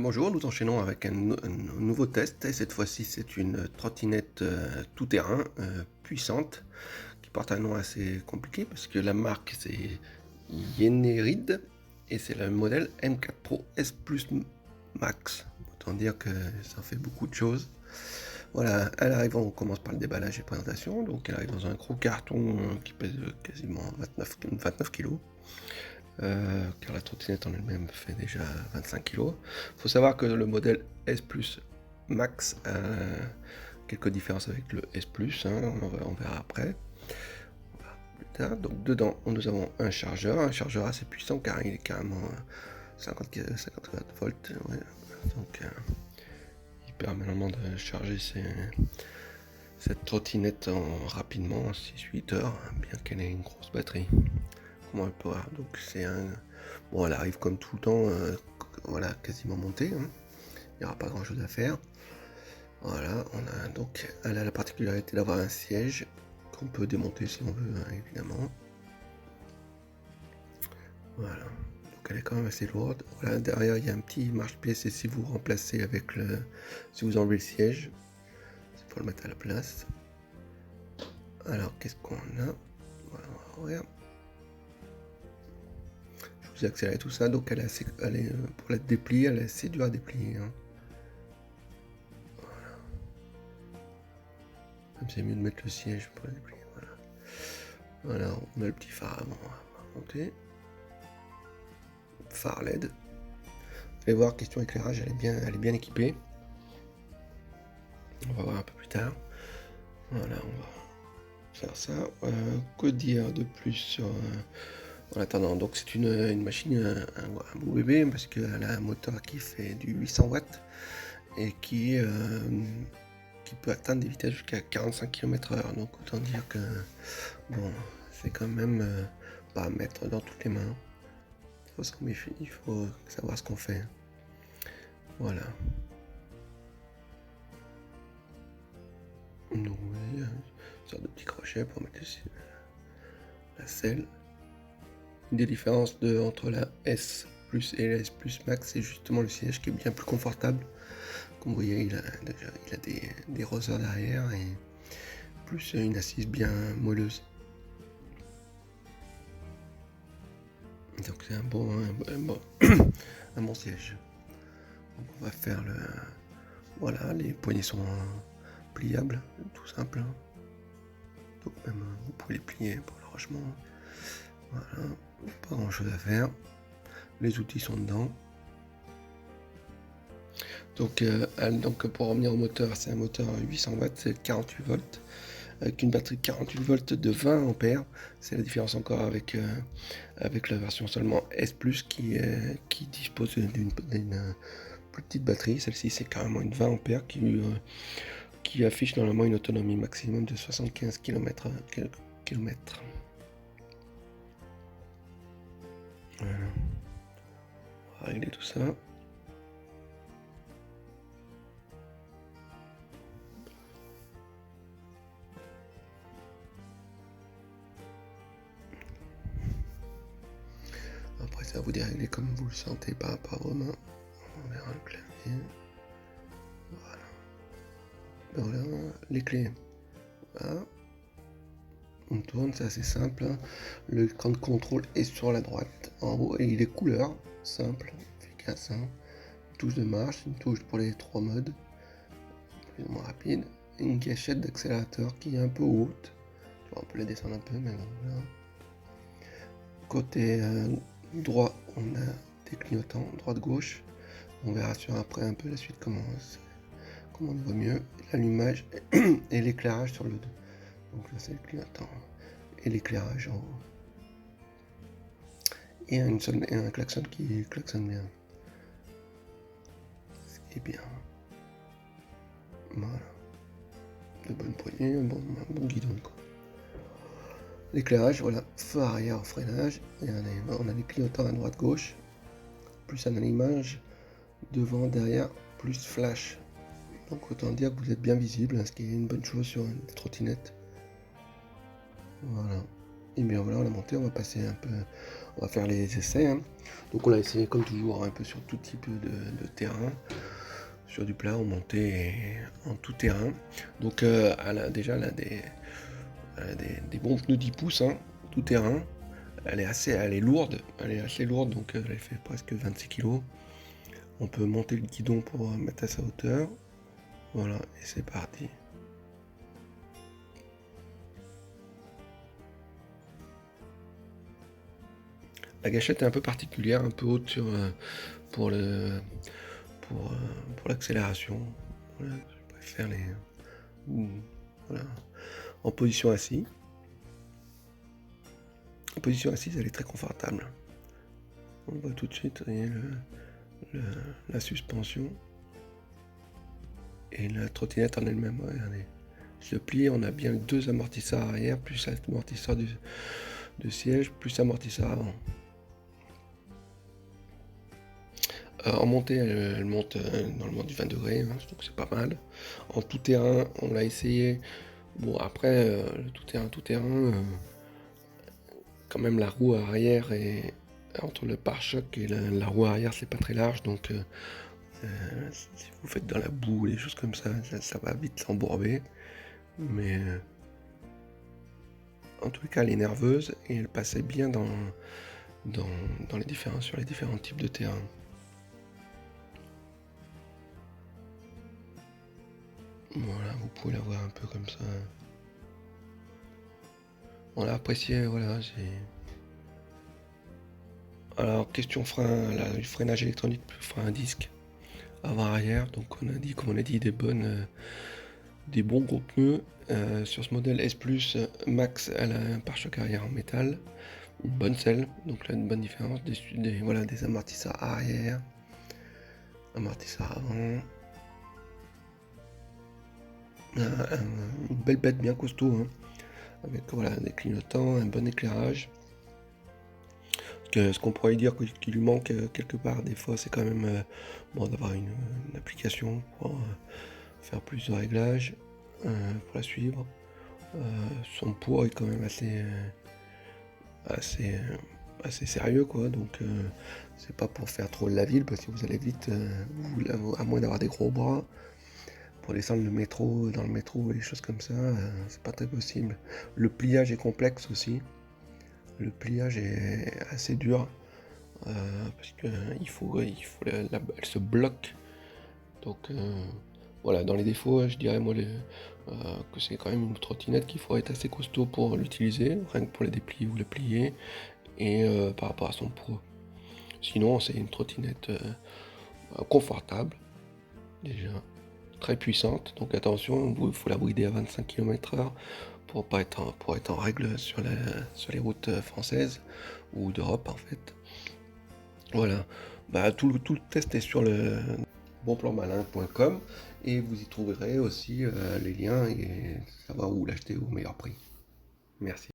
Bonjour, nous enchaînons avec un nouveau test et cette fois-ci c'est une trottinette tout-terrain puissante qui porte un nom assez compliqué parce que la marque c'est Yenerid et c'est le modèle M4 Pro S Plus Max. Autant dire que ça fait beaucoup de choses. Voilà, elle arrive, on commence par le déballage et présentation. Donc elle arrive dans un gros carton qui pèse quasiment 29 kg. Car la trottinette en elle-même fait déjà 25 kg. Il faut savoir que le modèle S Plus Max a quelques différences avec le S Plus, hein, on verra après. Plus tard. Donc dedans, nous avons un chargeur assez puissant car il est carrément 50 volts. Ouais. Donc il permet normalement de charger cette trottinette rapidement, 6-8 heures, bien qu'elle ait une grosse batterie. Comment elle peut avoir. Donc c'est un... Bon, elle arrive comme tout le temps, voilà, quasiment montée. Hein. Il n'y aura pas grand chose à faire. Voilà, on a donc, elle a la particularité d'avoir un siège qu'on peut démonter si on veut, hein, évidemment. Voilà, donc elle est quand même assez lourde. Voilà, derrière il y a un petit marche-pied, c'est si vous remplacez avec le... Si vous enlevez le siège, c'est pour le mettre à la place. Alors, qu'est-ce qu'on a? Voilà, on va voir. Je vous ai accéléré tout ça, donc elle est pour la déplier, elle est assez dure à déplier. Hein. C'est mieux de mettre le siège pour la déplier. Voilà, on a le petit phare avant à monter. Phare LED. Vous allez voir, question éclairage, elle est bien équipée. On va voir un peu plus tard. Voilà, on va faire ça. Que dire de plus sur... en attendant, donc c'est une machine, un beau bébé, parce qu'elle a un moteur qui fait du 800 watts et qui peut atteindre des vitesses jusqu'à 45 km/h. Donc autant dire que bon, c'est quand même pas à mettre dans toutes les mains. Il faut s'en méfier, il faut savoir ce qu'on fait. Voilà. Donc il y a une sorte de petit crochet pour mettre la selle. Une des différences entre la S Plus et la S Plus Max, c'est justement le siège qui est bien plus confortable. Comme vous voyez, il a des ressorts derrière et plus une assise bien moelleuse. Donc c'est un bon siège. Donc on va faire le... Voilà, les poignées sont pliables, tout simple. Donc même vous pouvez les plier pour le rangement. Voilà, pas grand chose à faire. Les outils sont dedans. Donc pour revenir au moteur, c'est un moteur 800 watts, c'est 48 volts, avec une batterie 48 volts de 20 ampères. C'est la différence encore avec la version seulement S+, qui dispose d'une plus petite batterie. Celle-ci, c'est carrément une 20 ampères qui affiche normalement une autonomie maximum de 75 km. Voilà. On va régler tout ça. Après ça, vous dérégler comme vous le sentez par rapport à vos mains. On verra le clavier. Voilà. Voilà, les clés. Voilà. On tourne, c'est assez simple. Le écran de contrôle est sur la droite, en haut, et il est couleur, simple, efficace. Hein. Une touche de marche, une touche pour les 3 modes, plus ou moins rapide. Et une gâchette d'accélérateur qui est un peu haute. On peut la descendre un peu, mais bon, voilà. Côté droit, on a des clignotants, droite-gauche. On verra sur après un peu la suite comment on voit mieux. L'allumage et l'éclairage sur le dos. Donc là c'est le clignotant et l'éclairage en haut. Et un klaxon qui klaxonne bien. Ce qui est bien. Voilà. De bonnes poignées, un bon guidon quoi. L'éclairage, voilà, feu arrière, freinage, et on a les clignotants à droite gauche, plus un allumage, devant, derrière, plus flash. Donc autant dire que vous êtes bien visible, hein, ce qui est une bonne chose sur une trottinette. Voilà. Et bien voilà, on a monté, on va passer un peu On va faire les essais, hein. Donc on l'a essayé comme toujours un peu sur tout type de terrain, sur du plat, en montée et en tout terrain. Donc déjà elle a des bons pneus 10 pouces, hein, tout terrain. Elle est assez lourde, donc elle fait presque 26 kg. On peut monter le guidon pour mettre à sa hauteur. Voilà, et c'est parti. La gâchette est un peu particulière, un peu haute pour le pour l'accélération. Voilà, je préfère voilà. En position assise. En position assise, elle est très confortable. On voit tout de suite, vous voyez, la suspension et la trottinette en elle-même. Regardez. Le pli, on a bien 2 amortisseurs arrière, plus amortisseur de siège, plus amortisseur avant. En montée, elle monte normalement du 20 degrés, hein, donc c'est pas mal. En tout terrain, on l'a essayé. Bon, après, le tout terrain, quand même la roue arrière est entre le pare-choc et la roue arrière, c'est pas très large, donc si vous faites dans la boue, des choses comme ça, ça va vite s'embourber. Mais en tout cas, elle est nerveuse et elle passait bien sur les différents types de terrain. Voilà, vous pouvez la voir un peu comme ça. On l'a apprécié, voilà. Alors, question frein, le freinage électronique, frein à disque, avant-arrière. Donc, comme on a dit, des bons gros pneus. Sur ce modèle S Plus Max, elle a un pare-choc arrière en métal, une bonne selle, donc là une bonne différence. Des amortisseurs arrière, amortisseurs avant. Une belle bête bien costaud, hein, avec des clignotants, un bon éclairage. Ce qu'on pourrait dire qu'il lui manque quelque part des fois, c'est quand même bon, d'avoir une application pour faire plus de réglages, pour la suivre. Son poids est quand même assez sérieux, quoi, donc c'est pas pour faire trop la ville, parce que vous allez vite, à moins d'avoir des gros bras. Pour descendre dans le métro et des choses comme ça, c'est pas très possible. Le pliage est complexe aussi. Le pliage est assez dur, parce que elle se bloque. Donc voilà, dans les défauts, je dirais moi que c'est quand même une trottinette qu'il faut être assez costaud pour l'utiliser, rien que pour la déplier ou la plier, et par rapport à son poids. Sinon, c'est une trottinette confortable, déjà, très puissante, donc attention, il faut la brider à 25 km/h pour être en règle sur les routes françaises ou d'Europe en fait. Voilà, tout le test est sur le bonplanmalin.com et vous y trouverez aussi les liens et savoir où l'acheter au meilleur prix. Merci.